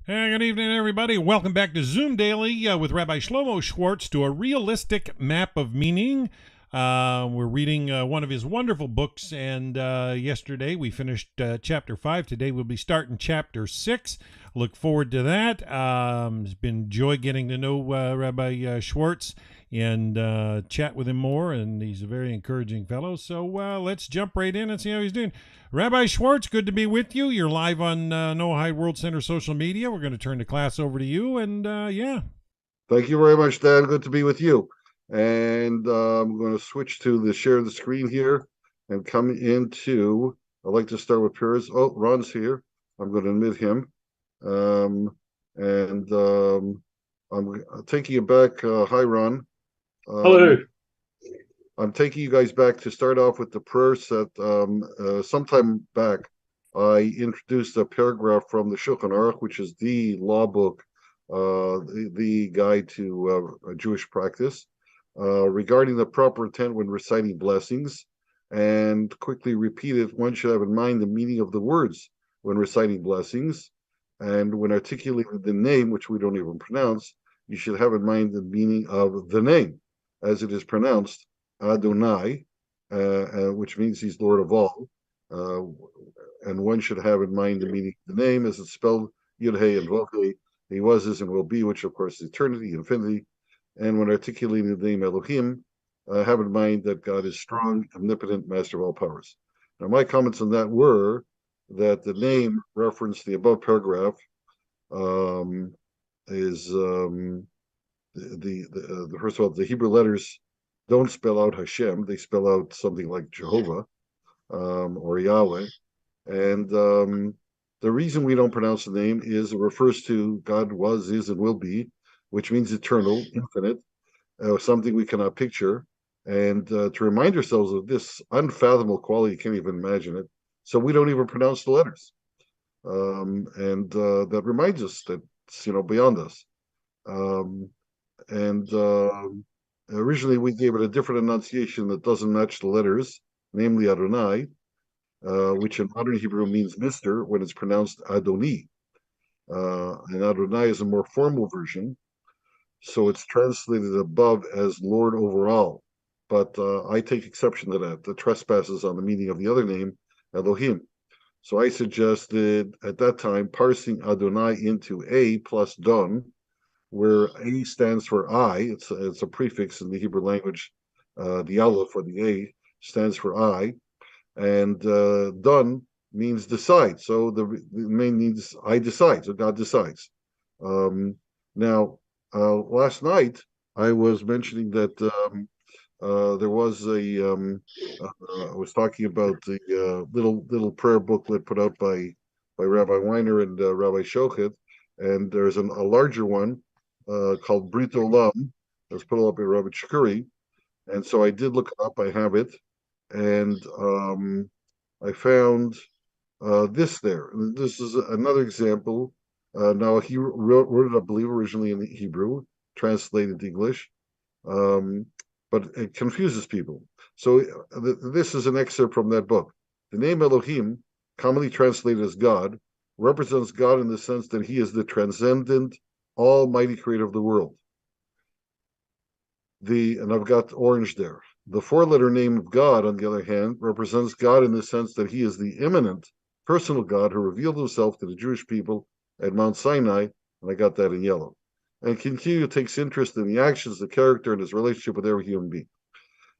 Hey, good evening, everybody. Welcome back to Zoom Daily with Rabbi Shlomo Schwartz to a realistic map of meaning. We're reading one of his wonderful books, and yesterday we finished chapter 5. Today we'll be starting chapter 6. Look forward to that. It's been joy getting to know Rabbi Schwartz and chat with him more, and he's a very encouraging fellow. So let's jump right in and see how he's doing. Rabbi Schwartz, good to be with you. You're live on Noahide World Center social media. We're going to turn the class over to you, and yeah. Thank you very much, Dan. Good to be with you. And I'm going to switch to the share the screen here and come into. I'd like to start with Piers. Oh, Ron's here. I'm going to admit him. And I'm taking you back. Hi, Ron. Hello. I'm taking you guys back to start off with the prayer set. Sometime back, I introduced a paragraph from the Shulchan Aruch, which is the law book, the guide to Jewish practice, regarding the proper intent when reciting blessings, and quickly repeated, one should have in mind the meaning of the words when reciting blessings, and when articulating the name, which we don't even pronounce, you should have in mind the meaning of the name, as it is pronounced, Adonai, which means he's Lord of all, and one should have in mind the meaning of the name as it's spelled Yud Hey and Vav Hey. He was, is, and will be, which of course is eternity, infinity. And when articulating the name Elohim, have in mind that God is strong, omnipotent, master of all powers. Now, my comments on that were that the name referenced the above paragraph is the first of all, the Hebrew letters don't spell out Hashem; they spell out something like Jehovah or Yahweh. And the reason we don't pronounce the name is it refers to God was, is, and will be, which means eternal, infinite, something we cannot picture. And to remind ourselves of this unfathomable quality, you can't even imagine it. So we don't even pronounce the letters. And that reminds us that it's, beyond us. Originally we gave it a different enunciation that doesn't match the letters, namely Adonai, which in modern Hebrew means Mister when it's pronounced Adoni. And Adonai is a more formal version, so it's translated above as Lord over all. But I take exception to that. The trespasses on the meaning of the other name, Elohim. So I suggested at that time parsing Adonai into A plus Don, where A stands for I. It's a prefix in the Hebrew language. The Aleph or the A stands for I. And Don means decide. So the main means I decide. So God decides. Now, last night I was mentioning that there was I was talking about the little prayer booklet put out by Rabbi Weiner and Rabbi Shochet, and there's a larger one called Brit Olam that's put up by Rabbi Chikuri. And so I did look it up. I have it. And I found this there. This is another example. Now, he wrote it, I believe, originally in Hebrew, translated to English, but it confuses people. So this is an excerpt from that book. The name Elohim, commonly translated as God, represents God in the sense that he is the transcendent, almighty creator of the world. And I've got orange there. The four-letter name of God, on the other hand, represents God in the sense that he is the immanent, personal God who revealed himself to the Jewish people at Mount Sinai, and I got that in yellow. And continually takes interest in the actions, the character, and his relationship with every human being.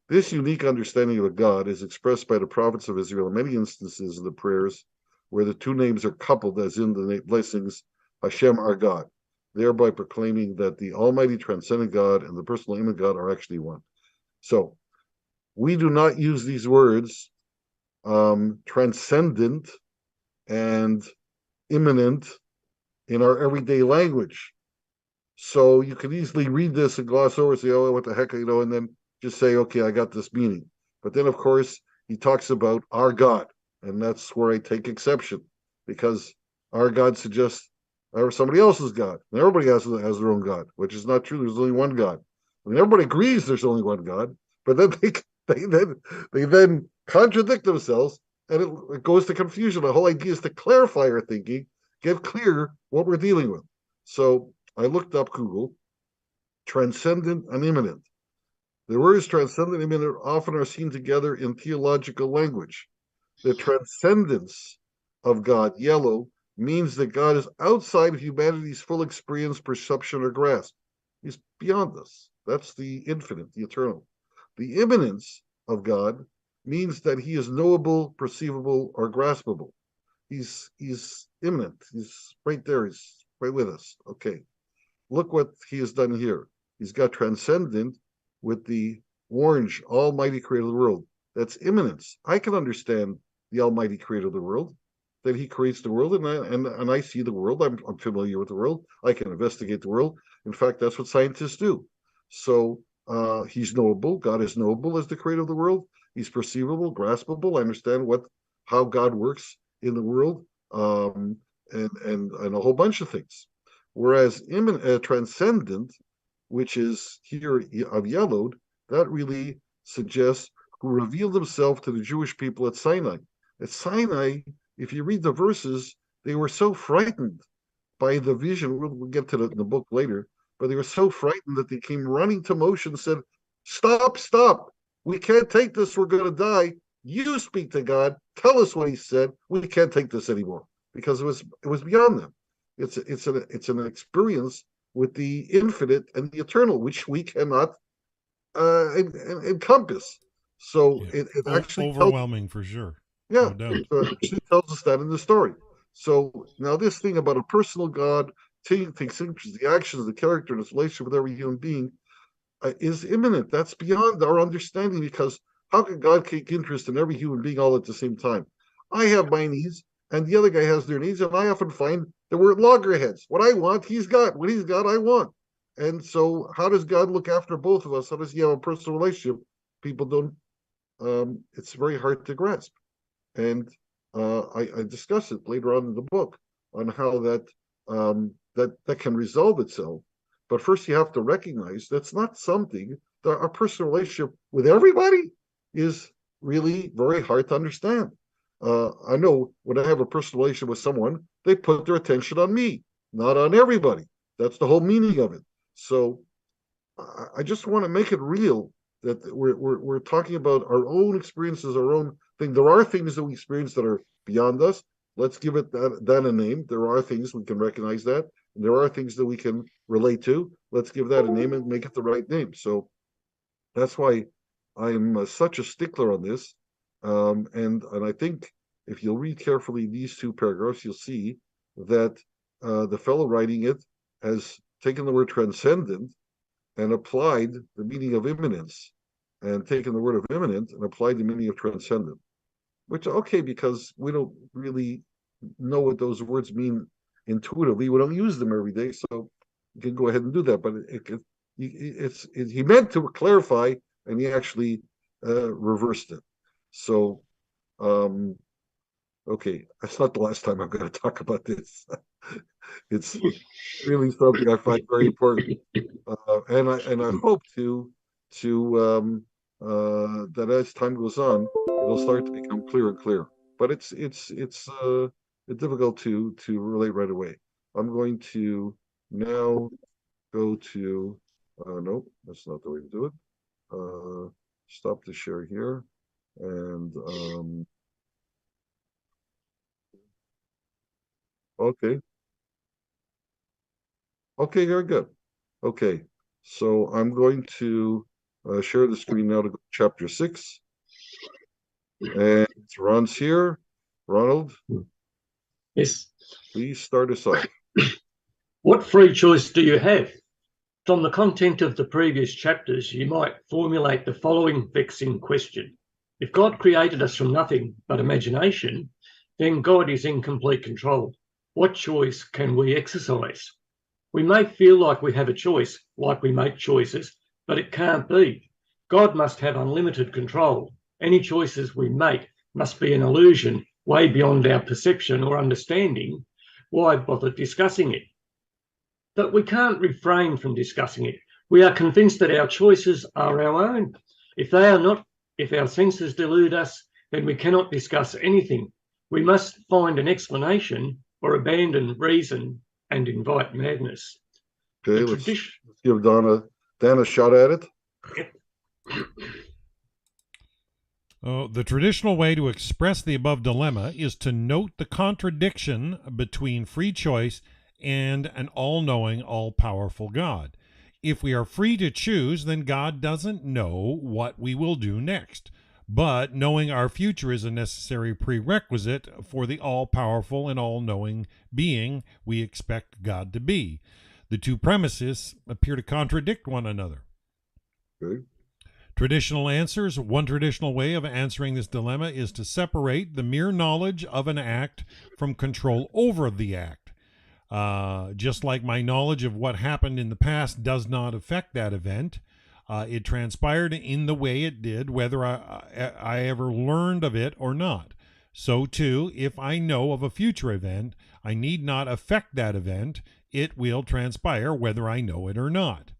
This unique understanding of a God is expressed by the prophets of Israel in many instances in the prayers where the two names are coupled, as in the blessings, Hashem, our God, thereby proclaiming that the Almighty Transcendent God and the personal image God are actually one. So, we do not use these words transcendent and immanent in our everyday language. So you can easily read this and gloss over and say, oh, what the heck, and then just say, okay, I got this meaning. But then, of course, he talks about our God, and that's where I take exception, because our God suggests somebody else's God. And everybody has their own God, which is not true. There's only one God. I mean, everybody agrees there's only one God, but then they then contradict themselves, and it goes to confusion. The whole idea is to clarify our thinking, get clear what we're dealing with. So I looked up Google, transcendent and immanent. The words transcendent and immanent often are seen together in theological language. The transcendence of God, yellow, means that God is outside of humanity's full experience, perception, or grasp. He's beyond us. That's the infinite, the eternal. The immanence of God means that he is knowable, perceivable, or graspable. He's immanent. He's right there. He's right with us. Okay. Look what he has done here. He's got transcendent with the orange, almighty creator of the world. That's immanence. I can understand the almighty creator of the world, that he creates the world, and I see the world. I'm familiar with the world. I can investigate the world. In fact, that's what scientists do. So he's knowable. God is knowable as the creator of the world. He's perceivable, graspable. I understand how God works in the world, and a whole bunch of things. Whereas transcendent, which is here of yellowed, that really suggests who revealed himself to the Jewish people at Sinai. At Sinai, if you read the verses, they were so frightened by the vision. We'll get to that in the book later, but they were so frightened that they came running to Moshe and said, "Stop, stop. We can't take this. We're going to die. You speak to God. Tell us what he said. We can't take this anymore," because it was beyond them. It's an experience with the infinite and the eternal, which we cannot encompass. So Yeah. it actually overwhelming for sure. Yeah, No doubt. so it actually tells us that in the story. So now this thing about a personal God taking the actions, the character, and its relationship with every human being is imminent. That's beyond our understanding, because how can God take interest in every human being all at the same time? I have my needs, and the other guy has their needs, and I often find that we're at loggerheads. What I want, he's got. What he's got, I want. And so how does God look after both of us? How does he have a personal relationship? People don't, it's very hard to grasp. And I discuss it later on in the book on how that can resolve itself. But first, you have to recognize that's not something that our personal relationship with everybody is really very hard to understand. I know when I have a personal relationship with someone, they put their attention on me, not on everybody. That's the whole meaning of it. So I just want to make it real that we're talking about our own experiences, our own thing. There are things that we experience that are beyond us. Let's give it that a name. There are things we can recognize that. And there are things that we can relate to. Let's give that a name and make it the right name. So that's why I'm such a stickler on this. And I think if you'll read carefully these two paragraphs, you'll see that the fellow writing it has taken the word transcendent and applied the meaning of immanence, and taken the word of immanent and applied the meaning of transcendent. Which, okay, because we don't really know what those words mean intuitively. We don't use them every day, so you can go ahead and do that. But he meant to clarify, and he actually reversed it. So, okay, that's not the last time I'm going to talk about this. It's really something I find very important, and I hope that as time goes on, it'll start to become clearer and clearer. But it's difficult to relate right away. I'm going to now go to nope, that's not the way to do it. Stop the share here, and okay. Okay, very good. Okay, so I'm going to share the screen now to go to chapter 6. And Ron's here. Ronald, Yes. please start us off. What free choice do you have? From the content of the previous chapters, you might formulate the following vexing question. If God created us from nothing but imagination, then God is in complete control. What choice can we exercise? We may feel like we have a choice, like we make choices, but it can't be. God must have unlimited control. Any choices we make must be an illusion way beyond our perception or understanding. Why bother discussing it? But we can't refrain from discussing it. We are convinced that our choices are our own. If they are not, if our senses delude us, then we cannot discuss anything. We must find an explanation or abandon reason and invite madness. Okay, let's give Dan a shot at it. The traditional way to express the above dilemma is to note the contradiction between free choice and an all-knowing, all-powerful God. If we are free to choose, then God doesn't know what we will do next. But knowing our future is a necessary prerequisite for the all-powerful and all-knowing being we expect God to be. The two premises appear to contradict one another. Okay. Traditional answers. One traditional way of answering this dilemma is to separate the mere knowledge of an act from control over the act. Just like my knowledge of what happened in the past does not affect that event, it transpired in the way it did, whether I ever learned of it or not. So too, if I know of a future event, I need not affect that event. It will transpire whether I know it or not.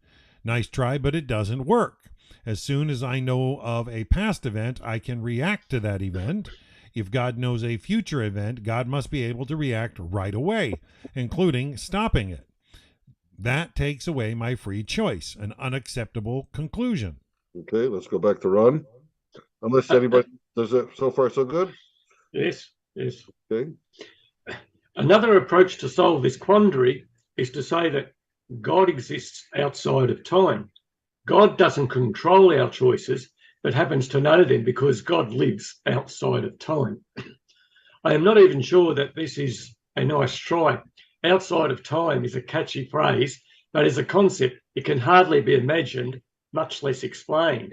Nice try, but it doesn't work. As soon as I know of a past event, I can react to that event. If God knows a future event, God must be able to react right away, including stopping it. That takes away my free choice, an unacceptable conclusion. Okay, let's go back to Ron. Unless anybody does it so far so good? Yes. Okay. Another approach to solve this quandary is to say that God exists outside of time. God doesn't control our choices, but happens to know them because God lives outside of time. I am not even sure that this is a nice try. Outside of time is a catchy phrase, but as a concept, it can hardly be imagined, much less explained.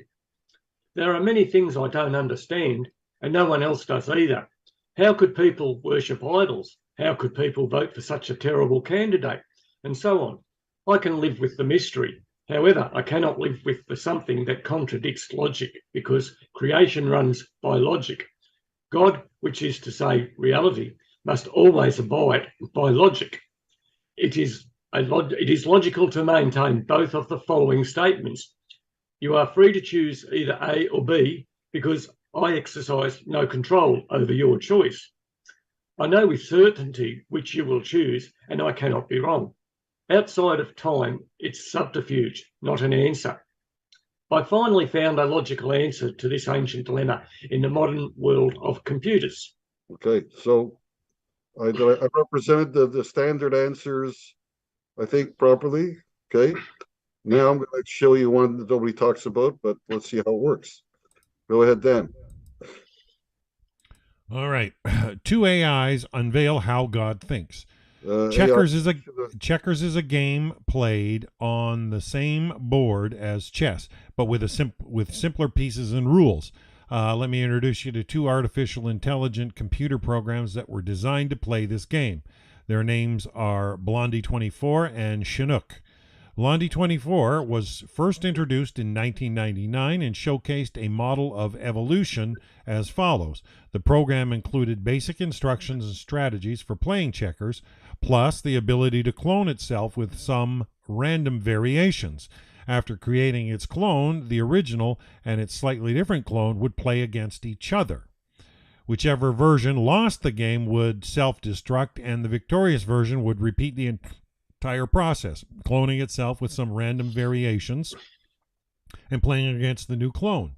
There are many things I don't understand, and no one else does either. How could people worship idols? How could people vote for such a terrible candidate? And so on. I can live with the mystery. However, I cannot live with the something that contradicts logic, because creation runs by logic. God, which is to say reality, must always abide by logic. It is logical to maintain both of the following statements. You are free to choose either A or B because I exercise no control over your choice. I know with certainty which you will choose, and I cannot be wrong. Outside of time, it's subterfuge, not an answer. I finally found a logical answer to this ancient dilemma in the modern world of computers. Okay, so I represented the standard answers, I think, properly. Okay, now I'm going to show you one that nobody talks about, but let's see how it works. Go ahead, Dan. All right. Two AIs unveil how God thinks. Checkers is a game played on the same board as chess, but with simpler pieces and rules. Let me introduce you to two artificial intelligent computer programs that were designed to play this game. Their names are Blondie24 and Chinook. Blondie24 was first introduced in 1999 and showcased a model of evolution as follows. The program included basic instructions and strategies for playing checkers, plus the ability to clone itself with some random variations. After creating its clone, the original and its slightly different clone would play against each other. Whichever version lost the game would self-destruct, and the victorious version would repeat the entire process, cloning itself with some random variations and playing against the new clone.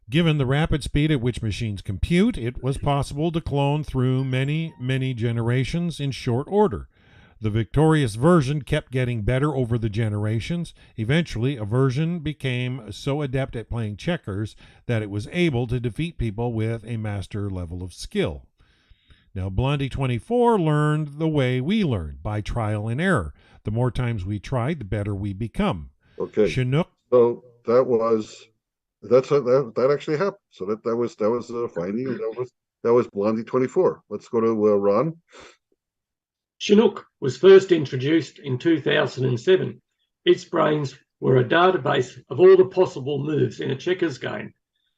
Given the rapid speed at which machines compute, it was possible to clone through many, many generations in short order. The victorious version kept getting better over the generations. Eventually, a version became so adept at playing checkers that it was able to defeat people with a master level of skill. Now, Blondie24 learned the way we learned, by trial and error. The more times we try, the better we become. Okay. Chinook. So that actually happened. So that was a finding. That was Blondie24. Let's go to Ron. Chinook was first introduced in 2007. Its brains were a database of all the possible moves in a checkers game.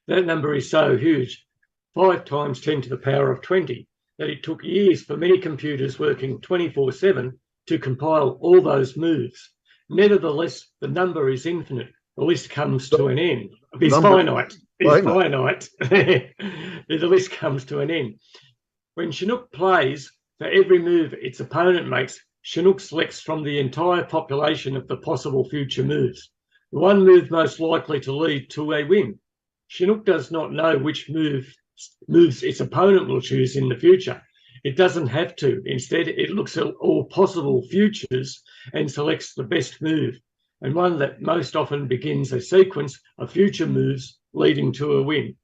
That number is so huge, 5 times 10 to the power of 20, that it took years for many computers working 24/7 to compile all those moves. Nevertheless, the number is infinite. The list comes to an end. It's finite. It's finite. The list comes to an end. When Chinook plays, For every move its opponent makes, Chinook selects from the entire population of the possible future moves the one move most likely to lead to a win. Chinook does not know which moves its opponent will choose in the future. It doesn't have to. Instead, it looks at all possible futures and selects the best move, and one that most often begins a sequence of future moves leading to a win.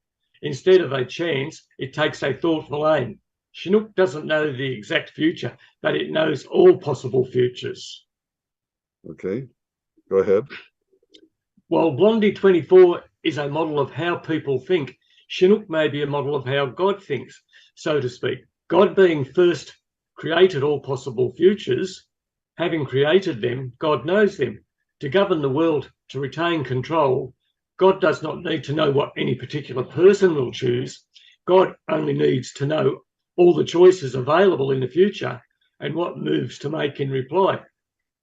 Instead of a chance, it takes a thoughtful aim. Chinook doesn't know the exact future, but it knows all possible futures. Okay, go ahead. While Blondie 24 is a model of how people think, Chinook may be a model of how God thinks, so to speak. God being first created all possible futures, having created them, God knows them. To govern the world, to retain control, God does not need to know what any particular person will choose. God only needs to know all the choices available in the future and what moves to make in reply.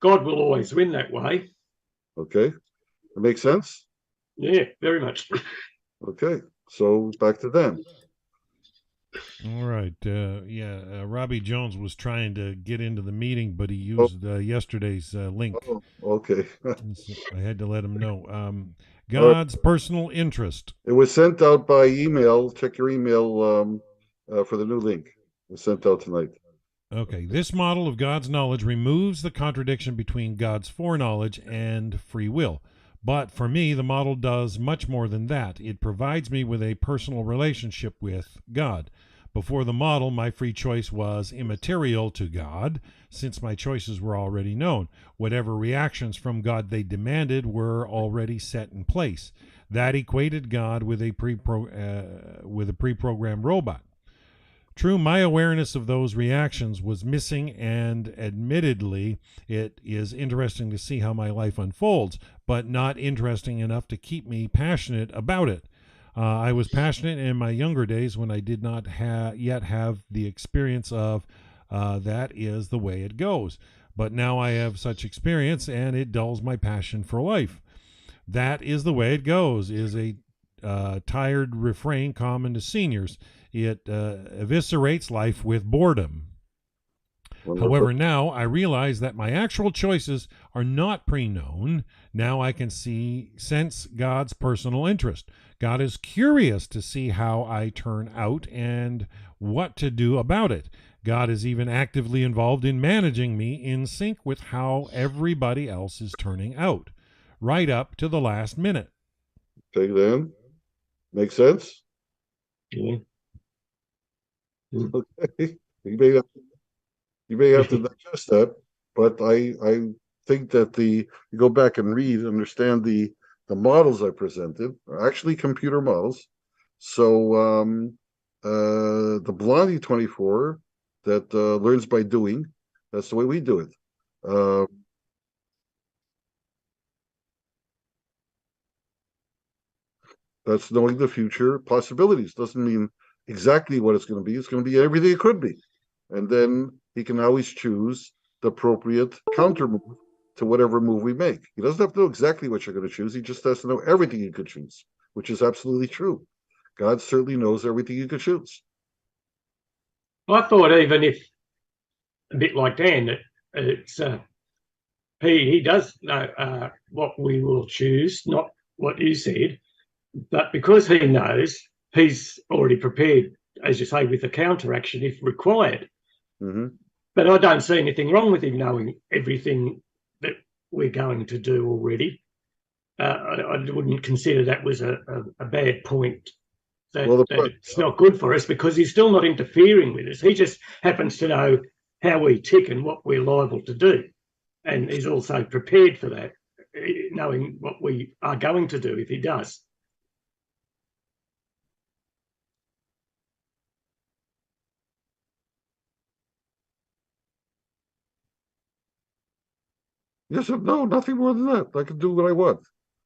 God will always win that way. Okay, that makes sense? Yeah, very much. Okay, so back to them. All right. Robbie Jones was trying to get into the meeting, but he used yesterday's link. Oh, okay. So I had to let him know. All God's personal interest. It was sent out by email. Check your email for the new link. It was sent out tonight. Okay. This model of God's knowledge removes the contradiction between God's foreknowledge and free will. But for me, the model does much more than that. It provides me with a personal relationship with God. Before the model, my free choice was immaterial to God, since my choices were already known. Whatever reactions from God they demanded were already set in place. That equated God with a pre-programmed robot. True, my awareness of those reactions was missing, and admittedly, it is interesting to see how my life unfolds, but not interesting enough to keep me passionate about it. I was passionate in my younger days when I did not yet have the experience of that is the way it goes. But now I have such experience, and it dulls my passion for life. That is the way it goes is a tired refrain common to seniors. It eviscerates life with boredom. However, now I realize that my actual choices are not pre-known. Now I can sense God's personal interest. God is curious to see how I turn out and what to do about it. God is even actively involved in managing me in sync with how everybody else is turning out, right up to the last minute. Okay, then. Makes sense? Yeah. Okay. You may have to digest that, but I think that you go back and read, understand the models I presented are actually computer models. So the Blondie 24 that learns by doing, that's the way we do it. That's knowing the future possibilities. Doesn't mean exactly what it's going to be. It's going to be everything it could be. And then he can always choose the appropriate counter move to whatever move we make. He doesn't have to know exactly what you're going to choose. He just has to know everything you could choose, which is absolutely true. God certainly knows everything you could choose. I thought even if, a bit like Dan, it's he does know what we will choose, not what you said, but because he knows, he's already prepared, as you say, with the counteraction if required. Mm-hmm. But I don't see anything wrong with him knowing everything that we're going to do already. I wouldn't consider that was a bad point. That it's not good for us because he's still not interfering with us. He just happens to know how we tick and what we're liable to do. And he's also prepared for that, knowing what we are going to do if he does. Yes, no, nothing more than that. I can do what I want.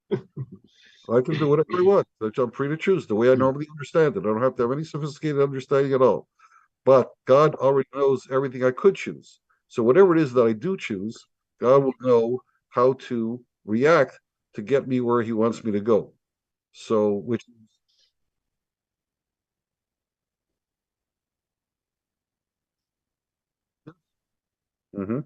I can do whatever I want. I'm free to choose the way I normally understand it. I don't have to have any sophisticated understanding at all. But God already knows everything I could choose. So whatever it is that I do choose, God will know how to react to get me where he wants me to go. So, which Mm-hmm.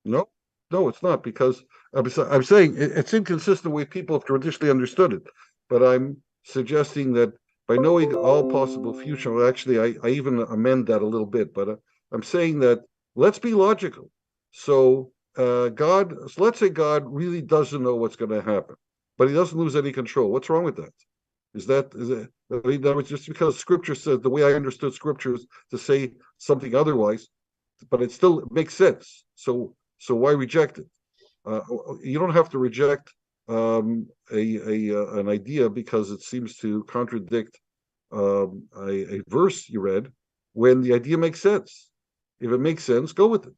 No, no, it's not because I'm saying it's inconsistent with people have traditionally understood it. But I'm suggesting that by knowing all possible future, well, actually, I even amend that a little bit. But I'm saying that let's be logical. So so let's say God really doesn't know what's going to happen, but He doesn't lose any control. What's wrong with that? Is it? I mean, that was just because Scripture says the way I understood Scripture is to say something otherwise, but it still makes sense. So why reject it? You don't have to reject an idea because it seems to contradict a verse you read when the idea makes sense. If it makes sense, go with it,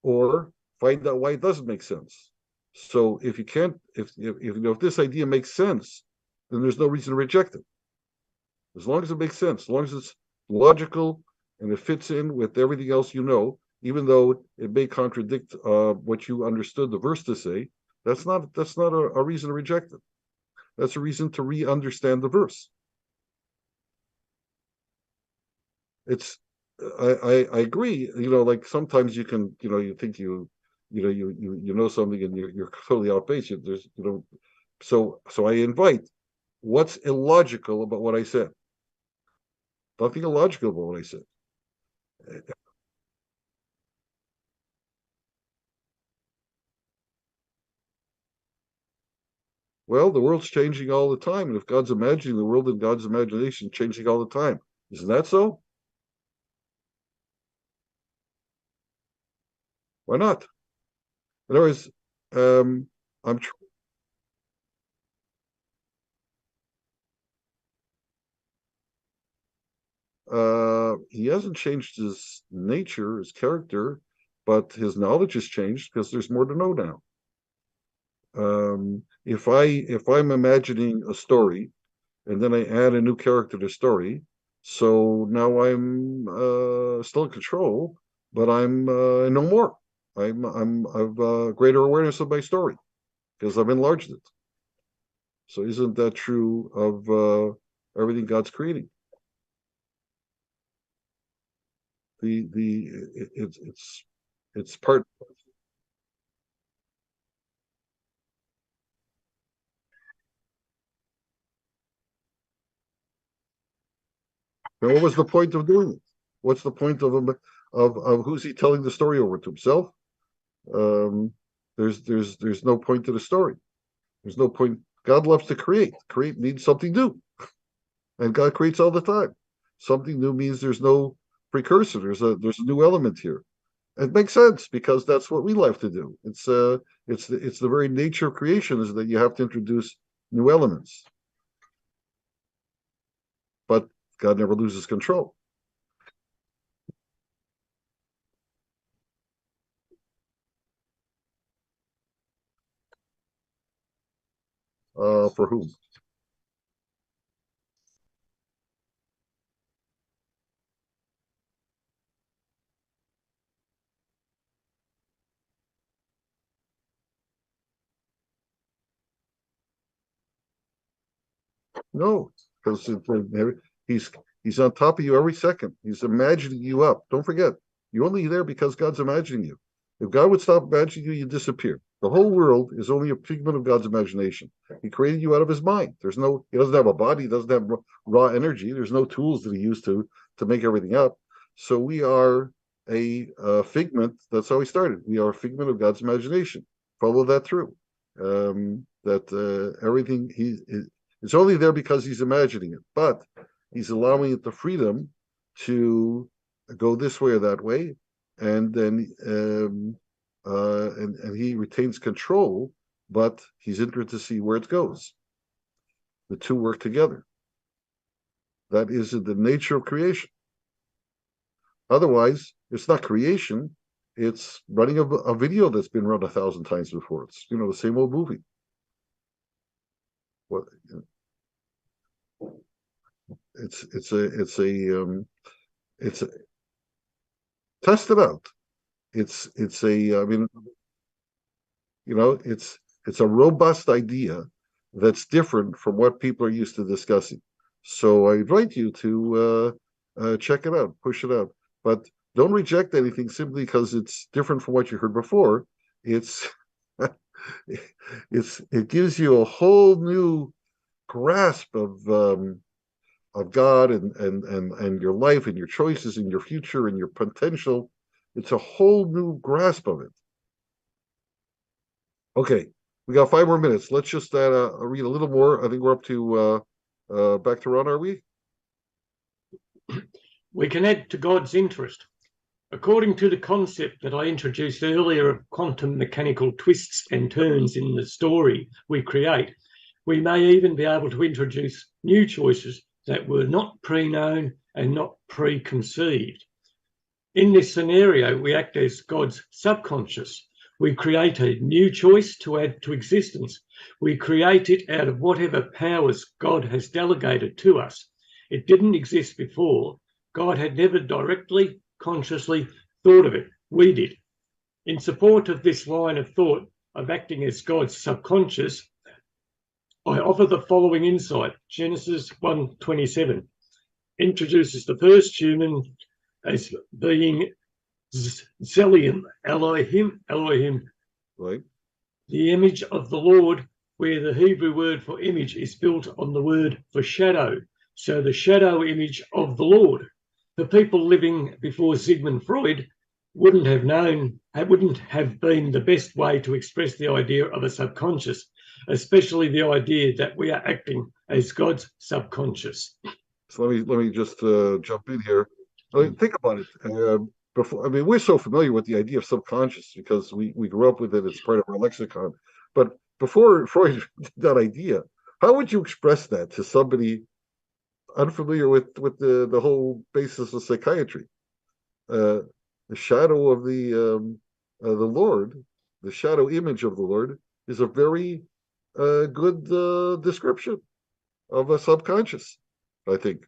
or find out why it doesn't make sense. So if you can't, if this idea makes sense, then there's no reason to reject it. As long as it makes sense, as long as it's logical and it fits in with everything else you know, even though it may contradict what you understood the verse to say, that's not a reason to reject it. That's a reason to re-understand the verse. It's I agree. Like sometimes you can, you think you know something and you're totally off base. There's so I invite what's illogical about what I said. Nothing illogical about what I said. Well, the world's changing all the time, and if God's imagining the world in God's imagination changing all the time, isn't that so? Why not? In other words, I'm he hasn't changed his nature, his character, but his knowledge has changed because there's more to know now. If I'm imagining a story and then I add a new character to the story, so now I'm still in control, but I'm no more. I've greater awareness of my story because I've enlarged it. So isn't that true of everything God's creating? It's part. Now, what was the point of doing it? What's the point of him of who's he telling the story over to himself? Um, there's no point to the story. There's no point. God loves to create. Create means something new, and God creates all the time. Something new means there's no precursor. There's a new element here. It makes sense because that's what we like to do. It's the very nature of creation is that you have to introduce new elements, but God never loses control. For whom? No, because he's he's on top of you every second. He's imagining you up. Don't forget, you're only there because God's imagining you. If God would stop imagining you, you disappear. The whole world is only a figment of God's imagination. He created you out of his mind. He doesn't have a body, he doesn't have raw energy. There's no tools that he used to make everything up. So we are a figment. That's how he started. We are a figment of God's imagination. Follow that through. That everything it's only there because he's imagining it, but he's allowing it the freedom to go this way or that way, and then and he retains control, but he's interested to see where it goes. The two work together. That is in the nature of creation. Otherwise, it's not creation. It's running a video that's been run 1,000 times before. It's the same old movie. What it's a test it out. It's a I mean it's a robust idea that's different from what people are used to discussing. So I invite you to check it out, push it out. But don't reject anything simply because it's different from what you heard before. It's it gives you a whole new grasp of God and your life and your choices and your future and your potential. It's a whole new grasp of it. Okay, we got 5 more minutes. Let's just read a little more. I think we're up to back to Ron, are we? We can add to God's interest. According to the concept that I introduced earlier of quantum mechanical twists and turns in the story we create, we may even be able to introduce new choices that were not pre-known and not preconceived. In this scenario, we act as God's subconscious. We create a new choice to add to existence. We create it out of whatever powers God has delegated to us. It didn't exist before. God had never directly, consciously thought of it. We did. In support of this line of thought of acting as God's subconscious, I offer the following insight. Genesis 1:27 introduces the first human as being Zelium, Elohim, Right. the image of the Lord, where the Hebrew word for image is built on the word for shadow. So the shadow image of the Lord. The people living before Sigmund Freud wouldn't have been the best way to express the idea of a subconscious, especially the idea that we are acting as God's subconscious. So let me just jump in here. I mean, think about it. Before, I mean, we're so familiar with the idea of subconscious because we grew up with it. It's part of our lexicon. But before Freud did that idea, how would you express that to somebody unfamiliar with the whole basis of psychiatry? The shadow of the Lord, the shadow image of the Lord, is a very good description of a subconscious, I think.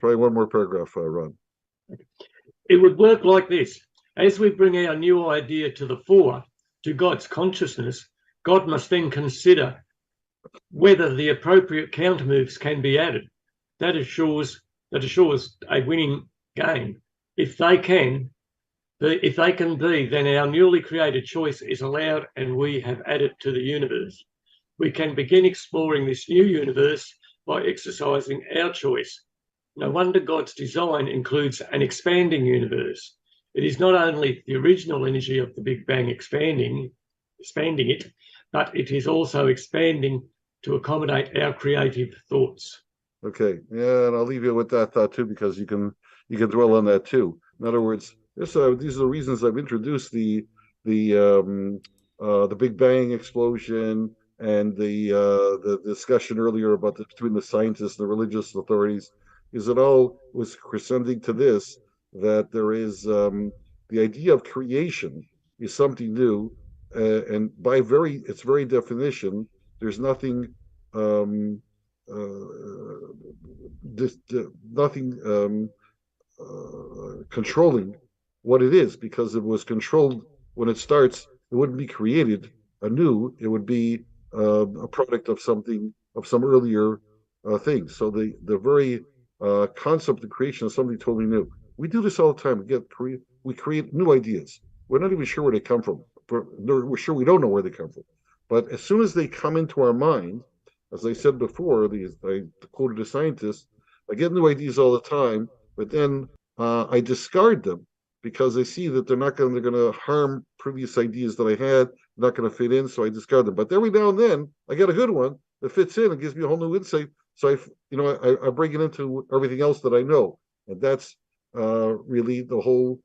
Try one more paragraph, Ron. It would work like this. As we bring our new idea to the fore, to God's consciousness, God must then consider whether the appropriate countermoves can be added. That assures a winning game. If they can be, then our newly created choice is allowed and we have added to the universe. We can begin exploring this new universe by exercising our choice. No wonder God's design includes an expanding universe. It is not only the original energy of the Big Bang expanding it, but it is also expanding to accommodate our creative thoughts. Okay, yeah, and I'll leave you with that thought too, because you can dwell on that too. In other words, these are the reasons I've introduced the Big Bang explosion and the discussion earlier about between the scientists and the religious authorities. Is it all was crescending to this, that there is the idea of creation is something new, and by its very definition, there's nothing nothing controlling what it is, because if it was controlled when it starts, it wouldn't be created anew. It would be a product of some earlier thing. So the very concept of creation is something totally new. We do this all the time. We create new ideas. We're not even sure where they come from. We're sure we don't know where they come from. But as soon as they come into our mind, as I said before, I quoted a scientist, I get new ideas all the time, but then I discard them because I see that they're going to harm previous ideas that I had, not going to fit in, so I discard them. But every now and then, I get a good one that fits in and gives me a whole new insight. So I bring it into everything else that I know, and that's really the whole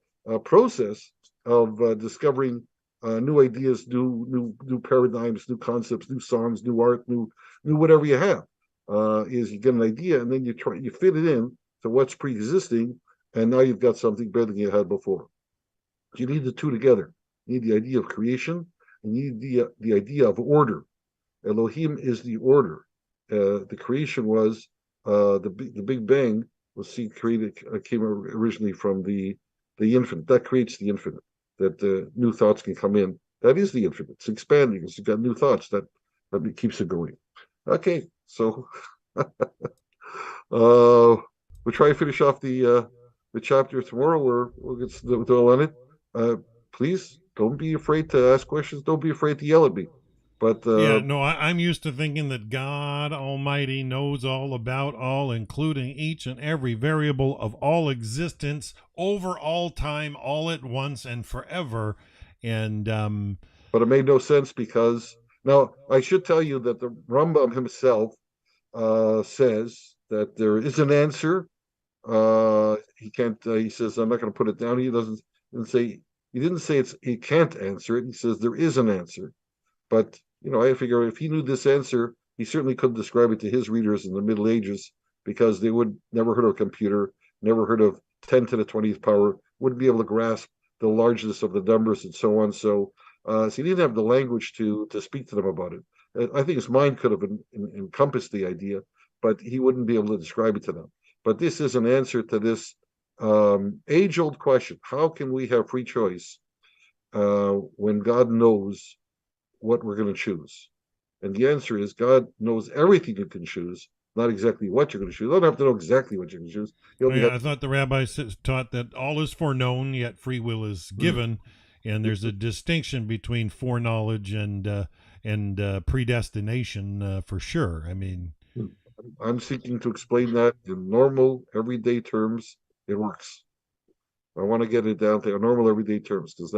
process of discovering new ideas, new paradigms, new concepts, new songs, new art, new whatever you have. Is you get an idea and then you fit it in to what's pre-existing, and now you've got something better than you had before. You need the two together. You need the idea of creation, and you need the idea of order. Elohim is the order. The creation was the Big Bang came originally from the infinite. That creates the infinite. That new thoughts can come in. That is the infinite. It's expanding. It's got new thoughts that keeps it going. Okay, So we'll try to finish off the chapter tomorrow, or we'll get dwell on it. Please don't be afraid to ask questions. Don't be afraid to yell at me. But Yeah, no, I'm used to thinking that God Almighty knows all about all, including each and every variable of all existence over all time, all at once and forever. And but it made no sense, because now I should tell you that the Rambam himself says that there is an answer. He can't. He says, "I'm not going to put it down." He didn't say. He didn't say he can't answer it. He says there is an answer. But I figure if he knew this answer, he certainly couldn't describe it to his readers in the Middle Ages, because they would never heard of a computer, never heard of 10 to the 20th power, wouldn't be able to grasp the largeness of the numbers and so on. So he didn't have the language to speak to them about it. I think his mind could have encompassed the idea, but he wouldn't be able to describe it to them. But this is an answer to this age-old question: how can we have free choice when God knows what we're going to choose? And the answer is, God knows everything you can choose, not exactly what you're going to choose. You don't have to know exactly what you're going to choose. I thought the rabbi taught that all is foreknown, yet free will is given, and there's a distinction between foreknowledge and predestination for sure. I mean, I'm seeking to explain that in normal, everyday terms. It works. I want to get it down to normal, everyday terms, because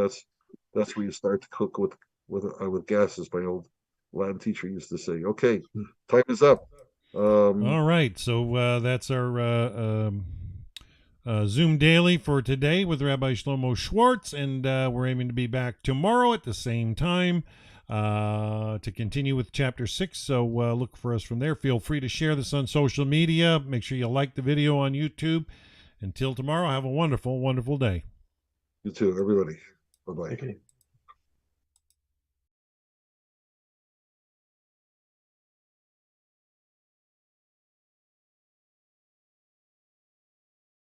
that's where you start to cook with gas, as my old Latin teacher used to say. Okay, time is up. All right, so that's our Zoom Daily for today with Rabbi Shlomo Schwartz, and we're aiming to be back tomorrow at the same time to continue with Chapter 6, so look for us from there. Feel free to share this on social media. Make sure you like the video on YouTube. Until tomorrow, have a wonderful, wonderful day. You too, everybody. Bye-bye. Okay.